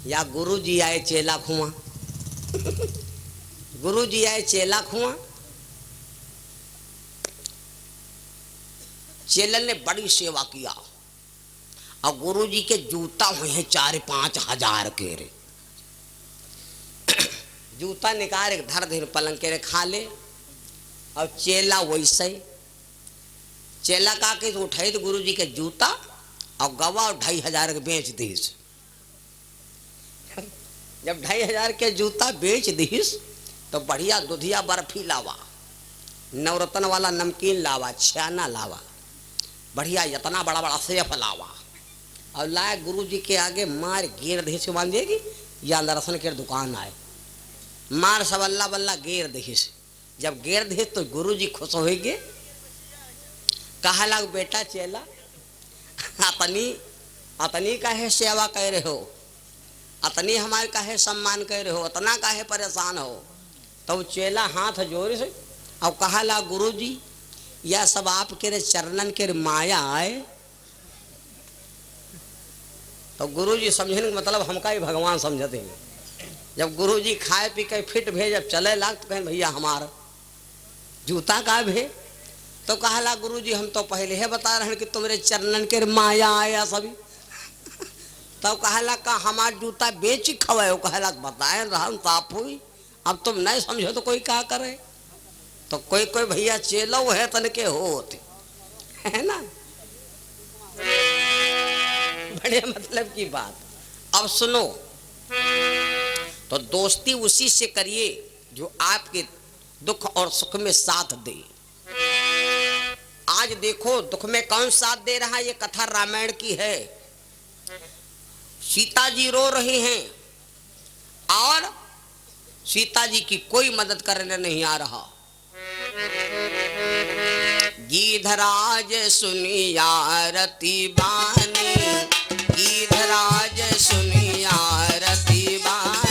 या गुरु जी आए चेला खुआ। गुरु जी आए चेला खुआ। चेलन ने बड़ी सेवा किया और गुरु जी के जूता हुए हैं 4-5 हजार के रे। जूता निकाल धर धीर पलंग के रे खा ले। और चेला वैसे ही चेला का के उठाई तो गुरु जी के जूता और गवा और 2,500 के बेच दीस। जब 2,500 के जूता बेच दीस तो बढ़िया दुधिया बर्फी लावा, नवरत्न वाला नमकीन लावा, छाना लावा, बढ़िया इतना बड़ा बड़ा सेफ लावा और लाए गुरु जी के आगे मार गेर दही से बांध देगी या दर्शन के दुकान आए मार सब अल्लाह बल्ला गेर दही से। जब गेर दही तो गुरु जी खुश होंगे। कहा लग बेटा चेला अतनी अतनी काहे सेवा कह रहे हो, अतनी हमारे काहे सम्मान कह रहे हो, अतना काहे परेशान हो। तो चेला हाथ जोर से और कहा ला गुरु जी यह सब आपके चरणन के माया आए। तो गुरु जी समझने मतलब हमका ही भगवान समझते हैं। जब गुरु जी खाए पी के फिट भे जब चले लाग तो कहें भैया हमारा जूता का भे। तो कहला गुरु जी हम तो पहले ही बता रहे हैं कि तुम्हारे चरणन के माया आया सभी। तो कहला का हमारा जूता बेच खवाए। कहला बताए राम ताप हुई अब तुम नहीं समझो तो कोई क्या करे। तो कोई कोई भैया चेलो है तन के होते है ना, बड़े मतलब की बात। अब सुनो तो दोस्ती उसी से करिए जो आपके दुख और सुख में साथ दे। आज देखो दुख में कौन साथ दे रहा है, ये कथा रामायण की है। सीता जी रो रही हैं और सीता जी की कोई मदद करने नहीं आ रहा। गीधराज सुनिया रति बानी, गीधराज सुनिया रति बानी,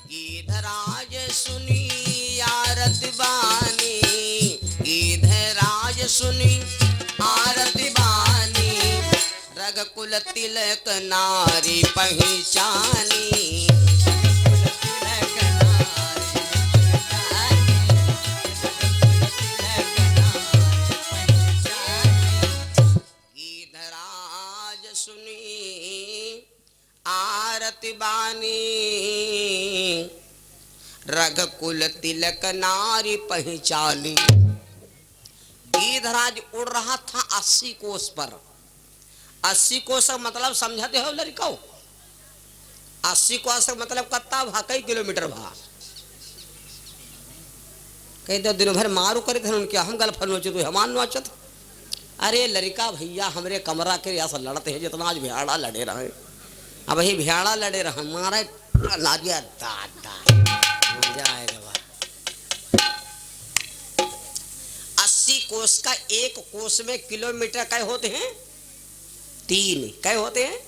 गीधराज सुनिया रति बानी, गीधराज सुनी आरती बानी, रघुकुल तिलक नारी पहचानी। गीधराज सुनी आरती बानी, रघुकुल तिलक नारी पहचानी। गीधराज उड़ रहा था 80 कोस पर। 80 कोस मतलब समझते हो लड़का, 80 कोस मतलब कत्ता भा कई किलोमीटर भा। कही तो दिन भर मारू करे थे उनके हम गल फल नोचे तो हमान नोचत। अरे लड़का भैया हमरे कमरा के यहाँ से लड़ते हैं जितना आज भियाड़ा लड़े रहे। अब वही भियाड़ा लड़े रहे मारा नारिया दादा जाएगा। 80 कोस का एक कोस में किलोमीटर कई होते हैं 3 कई होते हैं।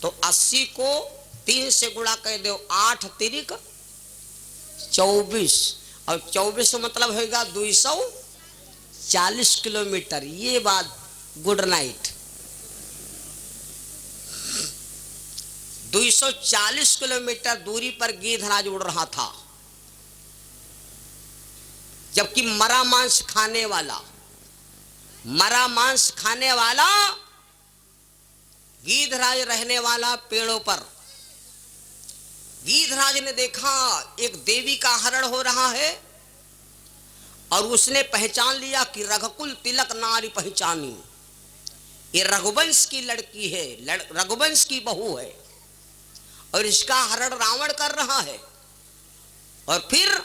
तो 80 को 3 से गुणा कर दो 8 तिरिक 24 और 24 मतलब होगा 240 किलोमीटर। ये बात गुड नाइट 240 किलोमीटर दूरी पर गीधराज उड़ रहा था। जबकि मरा मांस खाने वाला गीधराज रहने वाला पेड़ों पर। गीधराज ने देखा एक देवी का हरण हो रहा है और उसने पहचान लिया कि रघुकुल तिलक नारी पहचानी। ये रघुवंश की लड़की है, रघुवंश की बहू है और इसका हरण रावण कर रहा है। और फिर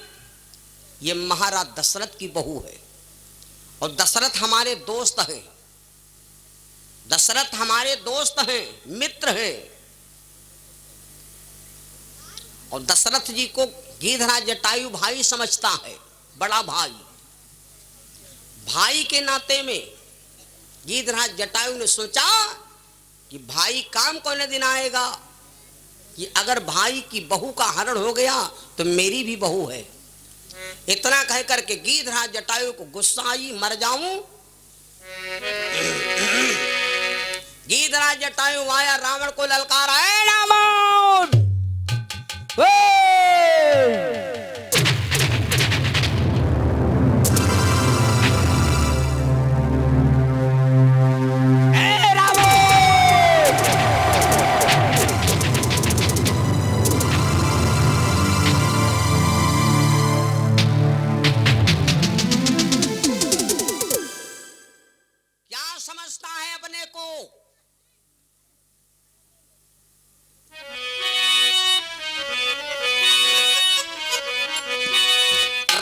ये महाराज दशरथ की बहू है और दशरथ हमारे दोस्त हैं, दशरथ हमारे दोस्त हैं, मित्र हैं। और दशरथ जी को गीधराज जटायु भाई समझता है, बड़ा भाई। भाई के नाते में गीधराज जटायु ने सोचा कि भाई काम कौन दिन आएगा कि अगर भाई की बहू का हरण हो गया तो मेरी भी बहू है। इतना कह करके गिद्धराज जटायु को गुस्सा आई, मर जाऊं। गिद्धराज जटायु आया, रावण को ललकारा, ए रावण, समझता है अपने को?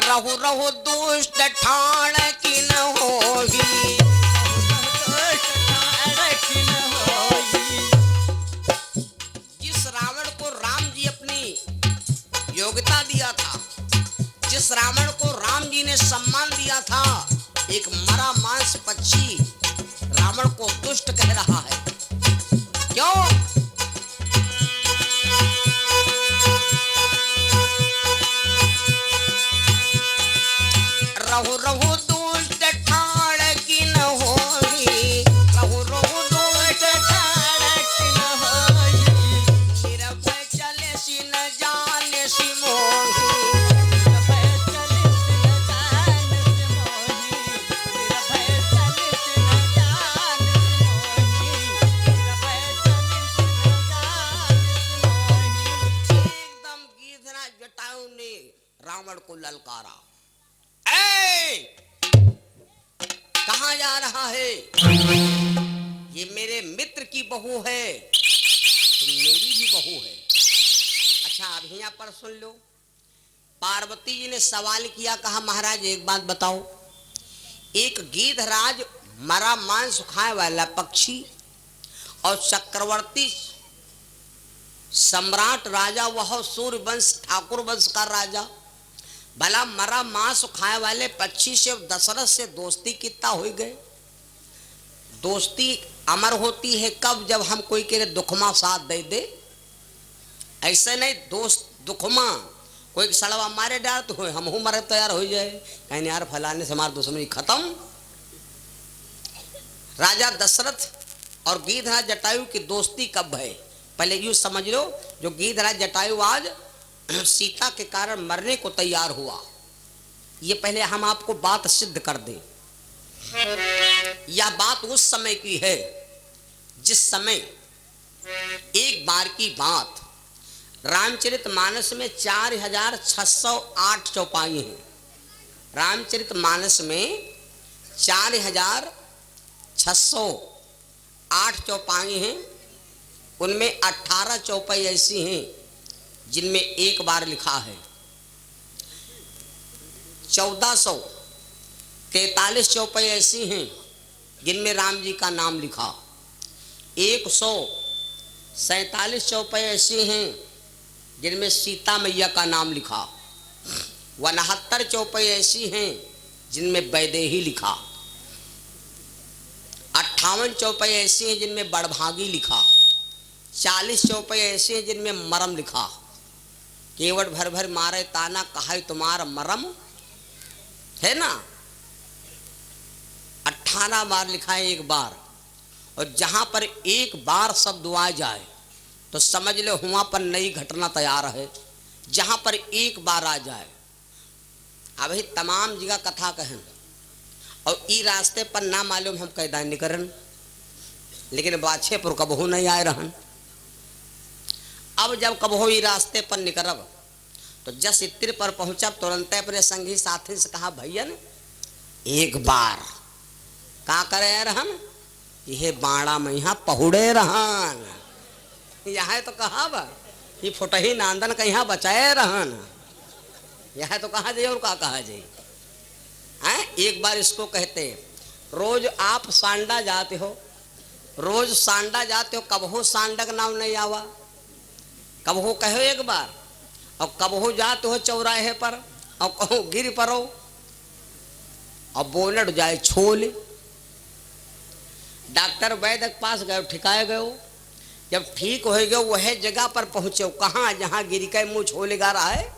रहु रहु दुष्ट ठाण की न होगी, जिस रावण को राम जी अपनी योग्यता दिया था, जिस रावण को राम जी ने सम्मान दिया था, एक मरा मांस पक्षी रावण को दुष्ट कह रहा है। क्यों? रहु रहु दुष्ट ठाण की न होगी, रहु रहु दुष्ट ठाण की न होगी, निर्भय चले सी न जाने सी मोही, रावण को ललकारा, कहां जा रहा है? ये मेरे मित्र की बहू है, तो मेरी भी बहू है। अच्छा अब यहाँ पर सुन लो, पार्वती जी ने सवाल किया, कहा महाराज एक बात बताओ, एक गिद्धराज मरा मांस खाने वाला पक्षी और चक्रवर्ती सम्राट राजा, वह सूर्य वंश ठाकुर वंश का राजा, भला मरा मांस खाए वाले पक्षी से दशरथ से दोस्ती कितना हो गए? दोस्ती अमर होती है कब? जब हम कोई के दुखमा साथ दे दे। ऐसे नहीं दोस्त दुखमा कोई सड़वा मारे डाल तो हम हो मरे तैयार हो जाए, कहीं यार फलाने से हमारी दुश्मनी खत्म। राजा दशरथ और गिद्धराज जटायु की दोस्ती कब है? पहले यूं समझ लो, जो गिद्धराज जटायु आज सीता के कारण मरने को तैयार हुआ, ये पहले हम आपको बात सिद्ध कर दें। यह बात उस समय की है जिस समय एक बार की बात, रामचरितमानस में 4608 चौपाई हैं। रामचरितमानस में 4608 चौपाई हैं, उनमें 18 चौपाई ऐसी हैं जिनमें एक बार लिखा है। 1443 चौपाई ऐसी हैं जिनमें राम जी का नाम लिखा। 147 चौपाई ऐसी हैं जिनमें सीता मैया का नाम लिखा। 69 चौपाई ऐसी हैं जिनमें वैदेही लिखा। 58 चौपाई ऐसी हैं जिनमें बड़भागी लिखा। 40 चौपाई ऐसी हैं जिनमें मरम लिखा। केवट भर भर मारे ताना, कहा तुम्हारा मरम, है ना। 18 बार लिखा है एक बार। और जहां पर एक बार शब्द आ जाए तो समझ लो वहां पर नई घटना तैयार है। जहां पर एक बार आ जाए, अभी तमाम जगह कथा कहन और ई रास्ते पर ना मालूम हम कैदा निकरन, लेकिन बाछेपुर कबहू नहीं आए रहन। अब जब कबहू ई रास्ते पर निकलब तो जस इत्र पर पहुंचब तुरंत अपने संगी साथी से कहा, भैया एक बार का करे रहन, यह बाड़ा में यहाँ पहुड़े रहन, यहाँ तो कहा बा ये फुटही नांदन का यहाँ बचाए रहन, यहाँ तो कहा जाए और का कहा जाए। एक बार इसको कहते, रोज आप सांडा जाते हो, रोज सांडा जाते हो, कबहू सांडा का नाम नहीं आवा, कबहू कहो एक बार, और कबहू जाते हो चौराहे पर और कहो गिर पड़ो और बोनट जाए छोले। डॉक्टर वैद्य के पास गए, ठिकाए गए, जब ठीक हो गए वह जगह पर पहुंचे, कहाँ जहाँ गिर के मुँह छोले गा रहा है,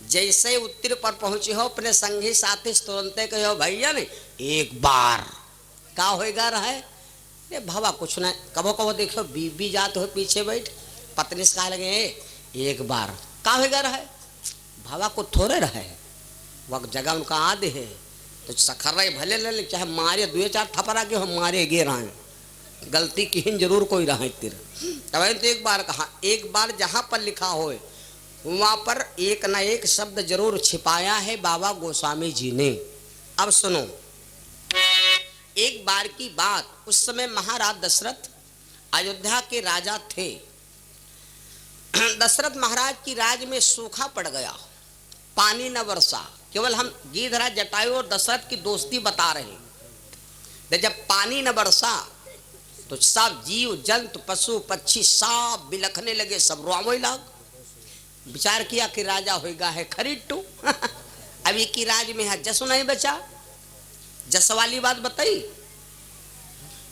जैसे उत्तर पर पहुंचे हो अपने संगी साथी तुरंत कहो भैया ने एक बार का होएगा रहा है। अरे भावा कुछ ना कबो कबो देखो बीबी जात हो पीछे बैठ पत्नी से कहा लगे एक बार का होएगा रहा है। भावा को थोड़े रहे वक्त जगह उनका आदे है तो सखर रहे भले ले चाहे मारे 2-4 थपरा के हो मारे गे रहे गलती की जरूर कोई रहा तिर तब तो एक बार कहा। एक बार जहाँ पर लिखा हो वहाँ पर एक न एक शब्द जरूर छिपाया है बाबा गोस्वामी जी ने। अब सुनो एक बार की बात। उस समय महाराज दशरथ अयोध्या के राजा थे। दशरथ महाराज की राज में सूखा पड़ गया, पानी न बरसा। केवल हम गिरिधरा जटायु और दशरथ की दोस्ती बता रहे हैं। जब पानी न बरसा तो सब जीव जंतु पशु पक्षी सब बिलखने लगे, सब रोवे लग। विचार किया कि राजा होएगा है खरीद टू अभी की राज में है जस नहीं बचा। जस वाली बात बताई।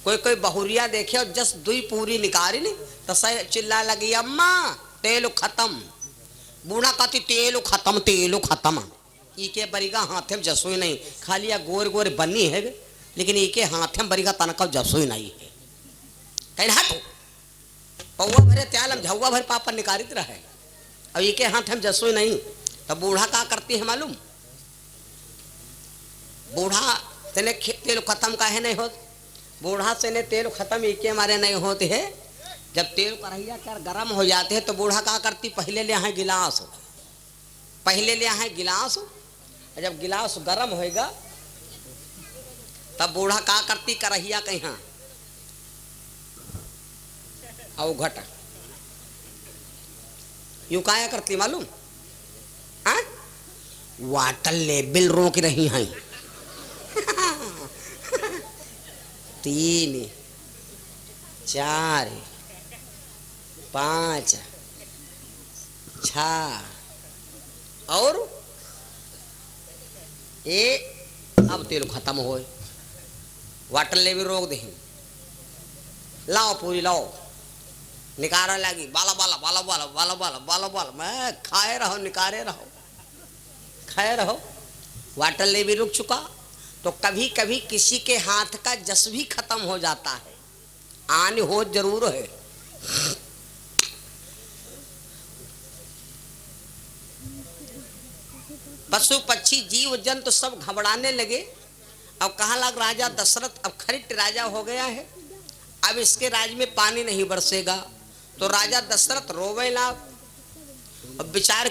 कोई कोई बहुरिया देखे और जस दुई पूरी निकारी नहीं तो सही चिल्ला लगी अम्मा तेल खत्म। बूढ़ा कहती तेल खत्म इके बरीगा हाथे में जसो ही नहीं, खाली या गोर गोर बनी है लेकिन इके हाथे में बरीगा तनका जसो ही नहीं है। कहीं हटो पौवा भरे त्यालम झौवा भर पापा निकारित रहे अब इके हाथ हम जसो ही नहीं। तब बूढ़ा का करती है मालूम। बूढ़ा तेने तेल खत्म का है नहीं होत। बूढ़ा से ने तेल खत्म इके मारे नहीं होते है। जब तेल कढ़ैया कर गर्म हो जाते हैं तो बूढ़ा का करती पहले ले आए गिलास, पहले ले आए गिलास। जब गिलास गर्म होएगा तब बूढ़ा का करती कढ़ैया कहीं औ घट यू काया करती मालूम। वाटर लेवल रोक रही हैं 3 4 5 6 और अब तेल खत्म हो वाटर लेवल रोक दे। लाओ पूरी लाओ निकारा लगी बाला बाला बाला बाला बाला बाला बाला बाला मैं खाए रहो निकारे रहो खाए रहो। वाटर ले भी रुक चुका तो कभी कभी किसी के हाथ का जस भी खत्म हो जाता है। आन हो जरूर है। पशु पक्षी जीव जंतु सब घबराने लगे। अब कहाँ लग राजा दशरथ अब खरीट राजा हो गया है, अब इसके राज में पानी नहीं बरसेगा। तो राजा दशरथ रोवे लाग। अब विचार